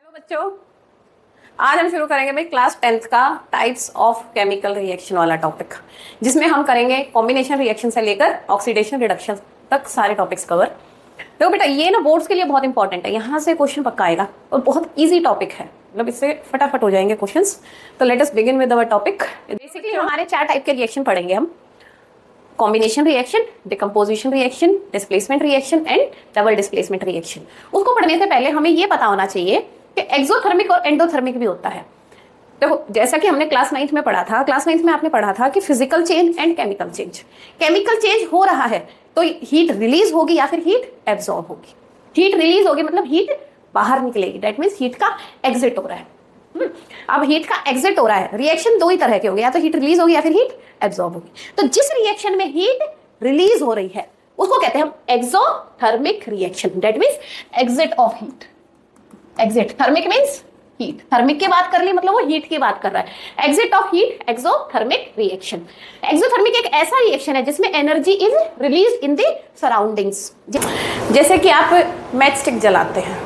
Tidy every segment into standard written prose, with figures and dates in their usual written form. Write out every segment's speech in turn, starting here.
Hello बच्चों, आज हम शुरू करेंगे भाई क्लास 10th का टाइप्स ऑफ केमिकल रिएक्शन वाला टॉपिक, जिसमें हम करेंगे कॉम्बिनेशन रिएक्शन से लेकर ऑक्सीडेशन रिडक्शन तक सारे टॉपिक्स कवर। देखो बेटा, ये ना बोर्ड्स के लिए बहुत इंपॉर्टेंट है, यहाँ से क्वेश्चन पक्का आएगा और बहुत ईजी टॉपिक है, मतलब इससे फटाफट हो जाएंगे क्वेश्चंस। तो let us begin with our topic. Basically हमारे 4 टाइप के रिएक्शन पढ़ेंगे हम: combination reaction, decomposition reaction, displacement reaction and double displacement reaction. उसको पढ़ने से पहले हमें ये पता होना चाहिए कि एक्सोथर्मिक और एंडोथर्मिक भी होता है। देखो, जैसा कि हमने क्लास 9th में पढ़ा था, क्लास 9th में आपने पढ़ा था कि physical change and chemical change. Chemical change हो रहा है तो हीट रिलीज होगी या फिर हीट एब्जॉर्ब होगी। हीट रिलीज होगी मतलब हीट बाहर निकलेगी, दैट मीन्स हीट का एग्जिट हो रहा है। अब हीट का एग्जिट हो रहा है, रिएक्शन 2 ही तरह के होंगे, या तो हीट रिलीज होगी या फिर हीट एब्जॉर्ब होगी। तो जिस रिएक्शन में हीट रिलीज हो रही है उसको कहते हैं हम exothermic reaction, that means exit of heat. Exit, thermic means heat, thermic की बात कर ली मतलब वो हीट की बात कर रहा है। Exit of heat, exothermic reaction. Exothermic एक ऐसा रिएक्शन है जिसमें energy is release in the surroundings. जैसे कि आप मैच स्टिक जलाते हैं,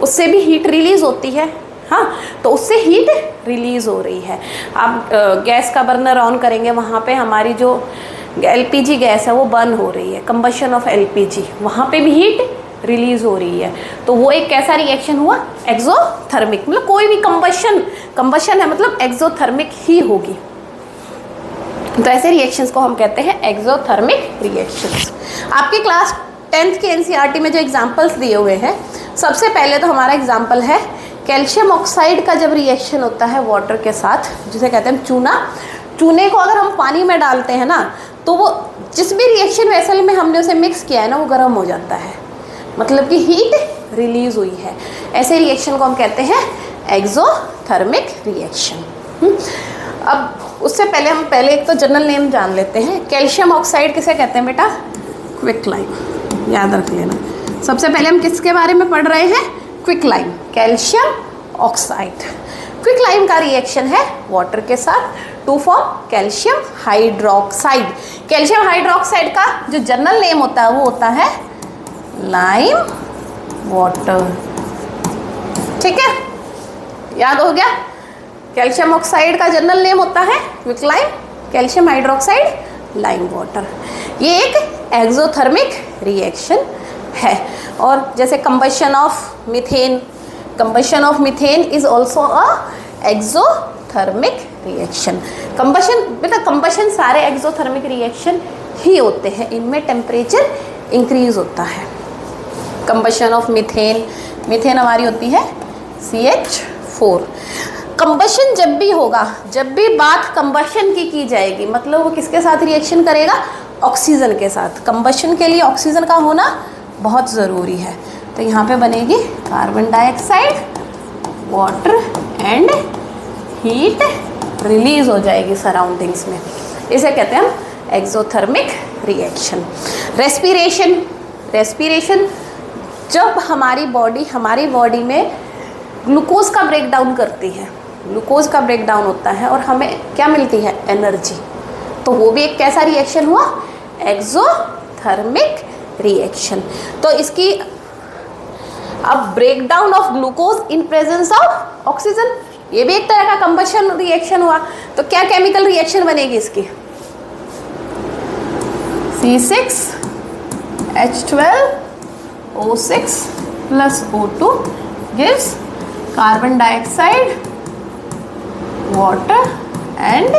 उससे भी हीट रिलीज होती है, हाँ, तो उससे हीट रिलीज हो रही है। आप गैस का बर्नर ऑन करेंगे, वहाँ पे हमारी जो एलपीजी गैस है वो बर्न हो रही है, कंबशन ऑफ एलपीजी, वहाँ पे भी हीट रिलीज हो रही है। तो वो एक कैसा रिएक्शन हुआ? एक्सोथर्मिक। मतलब कोई भी कंबशन है मतलब एक्सोथर्मिक ही होगी। तो ऐसे रिएक्शंस को हम कहते हैं एक्सोथर्मिक रिएक्शंस। आपके क्लास 10th के एनसीईआरटी में जो एग्जांपल्स दिए हुए हैं, सबसे पहले तो हमारा एग्जांपल है कैल्शियम ऑक्साइड का जब रिएक्शन होता है वाटर के साथ, जिसे कहते हैं चूना। चूने को अगर हम पानी में डालते हैं ना, तो वो जिस भी रिएक्शन वेसल में हमने उसे मिक्स किया है ना, वो गर्म हो जाता है, मतलब कि हीट रिलीज हुई है। ऐसे रिएक्शन को हम कहते हैं एक्सोथर्मिक रिएक्शन। अब उससे पहले हम एक तो जनरल नेम जान लेते हैं। कैल्शियम ऑक्साइड किसे कहते हैं बेटा? क्विकलाइम, याद रख लेना। सबसे पहले हम किसके बारे में पढ़ रहे हैं? Quicklime, calcium oxide. क्विकलाइम का रिएक्शन है वाटर के साथ to form calcium hydroxide. Calcium hydroxide का जो जनरल नेम होता है वो होता है लाइम वाटर। ठीक है, याद हो गया? कैल्शियम ऑक्साइड का जनरल नेम होता है quicklime, calcium hydroxide lime water. ये एक एक्सोथर्मिक रिएक्शन है। और जैसे combustion of methane is also a exothermic reaction. Combustion सारे एक्सोथर्मिक रिएक्शन ही होते हैं, इनमें टेम्परेचर इंक्रीज होता है। कंबशन ऑफ मीथेन हमारी होती है CH4। कंबशन जब भी होगा, जब भी बात कंबशन की जाएगी, मतलब वो किसके साथ रिएक्शन करेगा? ऑक्सीजन के साथ। कंबशन के लिए ऑक्सीजन का होना बहुत ज़रूरी है। तो यहाँ पे बनेगी carbon dioxide, water and heat release हो जाएगी सराउंडिंग्स में। इसे कहते हैं हम एक्सोथर्मिक रिएक्शन। रेस्पिरेशन जब हमारी बॉडी में ग्लूकोज का ब्रेकडाउन करती है, ग्लूकोज का ब्रेकडाउन होता है और हमें क्या मिलती है? एनर्जी। तो वो भी एक कैसा रिएक्शन हुआ? Exothermic reaction. तो इसकी अब breakdown of glucose in presence of oxygen, ये भी एक तरह का कंबशन रिएक्शन हुआ। तो क्या केमिकल रिएक्शन बनेगी इसकी? C6H12O6 plus O2 gives carbon dioxide, water and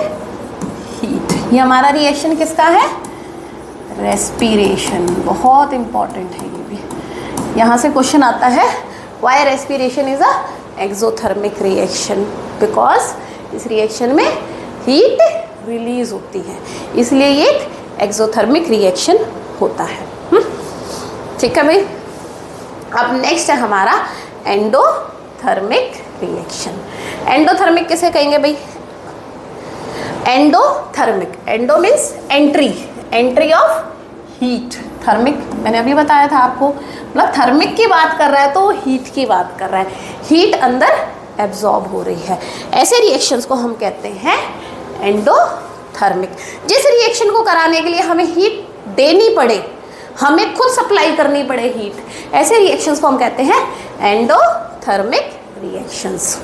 heat. ये हमारा रिएक्शन किसका है? रेस्पिरेशन। बहुत इंपॉर्टेंट है ये भी। यहाँ से क्वेश्चन आता है why respiration is a exothermic reaction? Because इस रिएक्शन में हीट रिलीज होती है, इसलिए ये एक एक्सोथर्मिक रिएक्शन होता है। ठीक है भाई। अब नेक्स्ट है हमारा एंडोथर्मिक रिएक्शन। एंडोथर्मिक किसे कहेंगे भाई? Endothermic, endo means entry of heat. Thermic मैंने अभी बताया था आपको, मतलब थर्मिक की बात कर रहा है तो हीट की बात कर रहा है, हीट अंदर एब्जॉर्ब हो रही है। ऐसे रिएक्शंस को हम कहते हैं एंडोथर्मिक। जिस रिएक्शन को कराने के लिए हमें हीट देनी पड़े, हमें खुद सप्लाई करनी पड़े हीट, ऐसे रिएक्शंस को हम कहते हैं एंडोथर्मिक रिएक्शंस।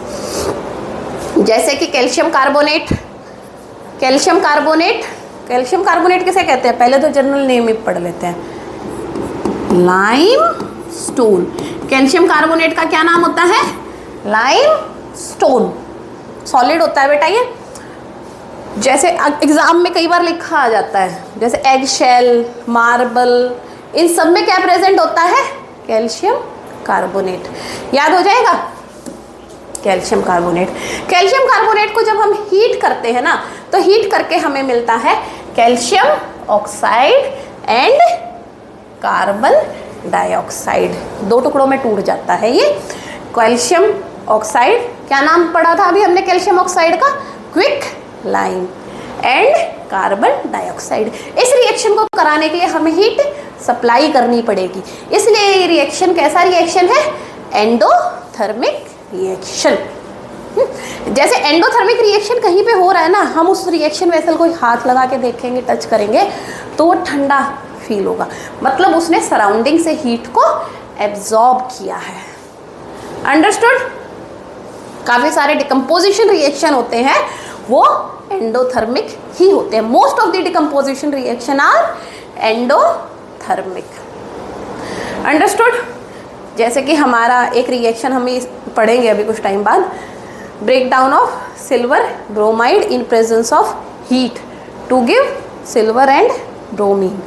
जैसे कि calcium carbonate, calcium carbonate, calcium carbonate किसे कहते हैं, पहले तो जनरल नेम ही पढ़ लेते हैं, लाइम स्टोन। कैल्शियम कार्बोनेट का क्या नाम होता है, लाइम स्टोन। सॉलिड होता है बेटा ये, जैसे एग्जाम में कई बार लिखा आ जाता है, जैसे एग शेल, मार्बल, इन सब में क्या प्रेजेंट होता है, कैल्शियम कार्बोनेट। याद हो जाएगा, कैल्शियम कार्बोनेट। कैल्शियम कार्बोनेट को जब हम हीट करते हैं ना, तो हीट करके हमें मिलता है calcium oxide and carbon dioxide. दो टुकड़ों में टूट जाता है ये कैल्शियम ऑक्साइड। क्या नाम पढ़ा था अभी हमने कैल्शियम ऑक्साइड का, quick lime and carbon dioxide. इस रिएक्शन को कराने के लिए हमें हीट सप्लाई करनी पड़ेगी, इसलिए ये रिएक्शन कैसा रिएक्शन है, एंडोथर्मिक रिएक्शन। जैसे एंडोथर्मिक रिएक्शन कहीं पे हो रहा है ना, हम उस रिएक्शन वेसल को हाथ लगा के देखेंगे, टच करेंगे तो वो ठंडा फील होगा, मतलब उसने सराउंडिंग से हीट को एब्जॉर्ब किया है। अंडरस्टूड। काफी सारे डिकम्पोजिशन रिएक्शन होते हैं वो एंडोथर्मिक ही होते हैं। Most of the decomposition reaction are endothermic. Understood. जैसे कि हमारा एक रिएक्शन हम पढ़ेंगे अभी कुछ टाइम बाद, break down of silver bromide in presence of heat to give silver and bromine.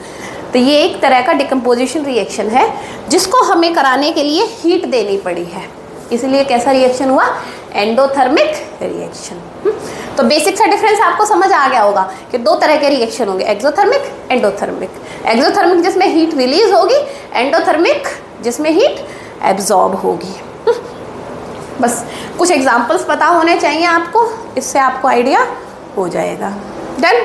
तो ये एक तरह का डिकम्पोजिशन रिएक्शन है जिसको हमें कराने के लिए हीट देनी पड़ी है, इसलिए कैसा रिएक्शन हुआ, एंडोथर्मिक रिएक्शन। तो बेसिक सा डिफरेंस आपको समझ आ गया होगा कि दो तरह के रिएक्शन होंगे, एक्सोथर्मिक, एंडोथर्मिक। एक्सोथर्मिक जिसमें हीट रिलीज होगी, एंडोथर्मिक जिसमें हीट एब्जॉर्ब होगी। बस कुछ एग्जांपल्स पता होने चाहिए आपको, इससे आइडिया हो जाएगा। डन।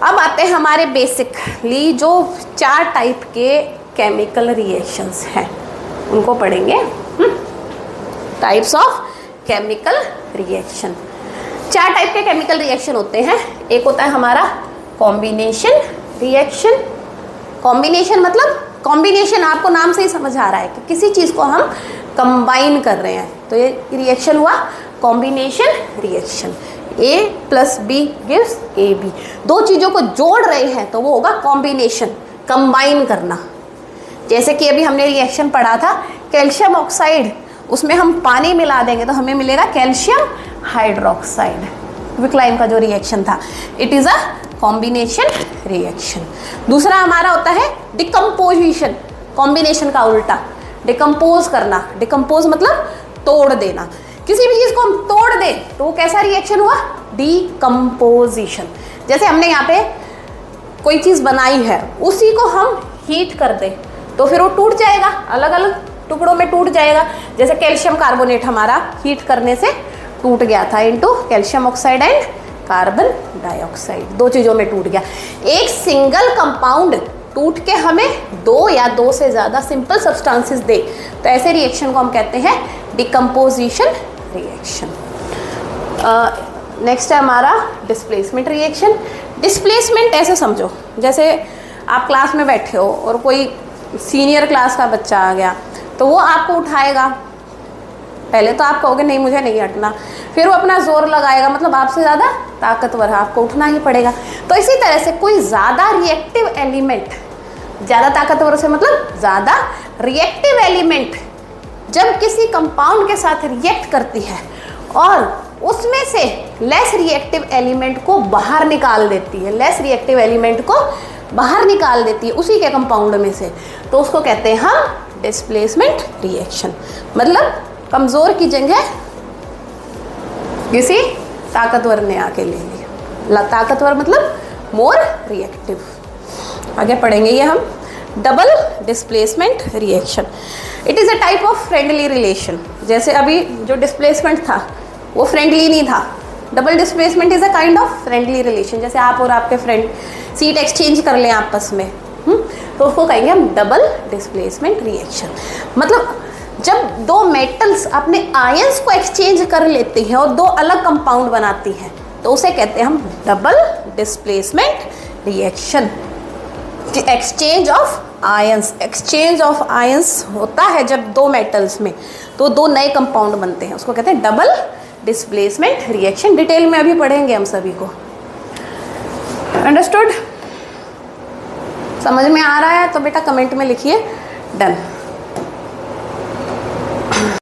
अब आते हैं हमारे बेसिकली जो 4 टाइप के केमिकल रिएक्शंस हैं, उनको पढ़ेंगे। Types of chemical reaction. 4 type के केमिकल रिएक्शन होते हैं। एक होता है हमारा कॉम्बिनेशन रिएक्शन। कॉम्बिनेशन मतलब, कॉम्बिनेशन आपको नाम से ही समझ आ रहा है कि किसी चीज़ को हम कंबाइन कर रहे हैं, तो ये रिएक्शन हुआ combination reaction. A + B gives AB। दो चीज़ों को जोड़ रहे हैं तो वो होगा कॉम्बिनेशन, कंबाइन करना। जैसे कि अभी हमने रिएक्शन पढ़ा था कैल्शियम ऑक्साइड, उसमें हम पानी मिला देंगे तो हमें मिलेगा कैल्शियम हाइड्रोक्साइड। क्विकलाइम का जो रिएक्शन था, it is a combination reaction. दूसरा हमारा होता है डिकम्पोजिशन, कॉम्बिनेशन का उल्टा, डिकम्पोज करना। डिकम्पोज मतलब तोड़ देना। किसी भी चीज़ को हम तोड़ दें तो वो कैसा रिएक्शन हुआ, डिकम्पोजिशन। जैसे हमने यहाँ पे कोई चीज़ बनाई है, उसी को हम हीट कर दें तो फिर वो टूट जाएगा, अलग अलग टुकड़ों में टूट जाएगा। जैसे कैल्शियम कार्बोनेट हमारा हीट करने से टूट गया था into calcium oxide and carbon dioxide, दो चीज़ों में टूट गया। एक सिंगल कंपाउंड टूट के हमें 2 या 2 से ज़्यादा सिंपल सब्सटेंसेस दे, तो ऐसे रिएक्शन को हम कहते हैं डिकम्पोजिशन रिएक्शन। नेक्स्ट है हमारा डिस्प्लेसमेंट रिएक्शन। डिस्प्लेसमेंट ऐसे समझो, जैसे आप क्लास में बैठे हो और कोई सीनियर क्लास का बच्चा आ गया तो वो आपको उठाएगा। पहले तो आप कहोगे नहीं मुझे नहीं हटना, फिर वो अपना जोर लगाएगा, मतलब आपसे ज़्यादा ताकतवर है, आपको उठना ही पड़ेगा। तो इसी तरह से कोई ज़्यादा रिएक्टिव एलिमेंट, ज़्यादा ताकतवर से मतलब ज़्यादा रिएक्टिव एलिमेंट जब किसी कंपाउंड के साथ रिएक्ट करती है और उसमें से लेस रिएक्टिव एलिमेंट को बाहर निकाल देती है, लेस रिएक्टिव एलिमेंट को बाहर निकाल देती है उसी के कंपाउंड में से, तो उसको कहते हैं हम डिस्प्लेसमेंट रिएक्शन। मतलब कमज़ोर की जगह किसी ताकतवर ने आके ले लिया। ताकतवर मतलब मोर रिएक्टिव। आगे पढ़ेंगे ये हम double displacement reaction. It is a type of friendly relation. जैसे अभी जो डिस्प्लेसमेंट था वो फ्रेंडली नहीं था, double displacement is a kind of friendly relation. जैसे आप और आपके फ्रेंड सीट एक्सचेंज कर लें आपस में, तो उसको कहेंगे हम डबल डिस्प्लेसमेंट रिएक्शन। मतलब जब दो मेटल्स अपने आयंस को एक्सचेंज कर लेती हैं और 2 अलग कंपाउंड बनाती हैं तो उसे कहते हैं हम double displacement reaction, exchange of ions, exchange of ions होता है जब दो मेटल्स में, तो दो नए कंपाउंड बनते हैं, उसको कहते हैं डबल डिस्प्लेसमेंट रिएक्शन। डिटेल में अभी पढ़ेंगे हम सभी को। अंडरस्टूड? समझ में आ रहा है तो बेटा कमेंट में लिखिए डन।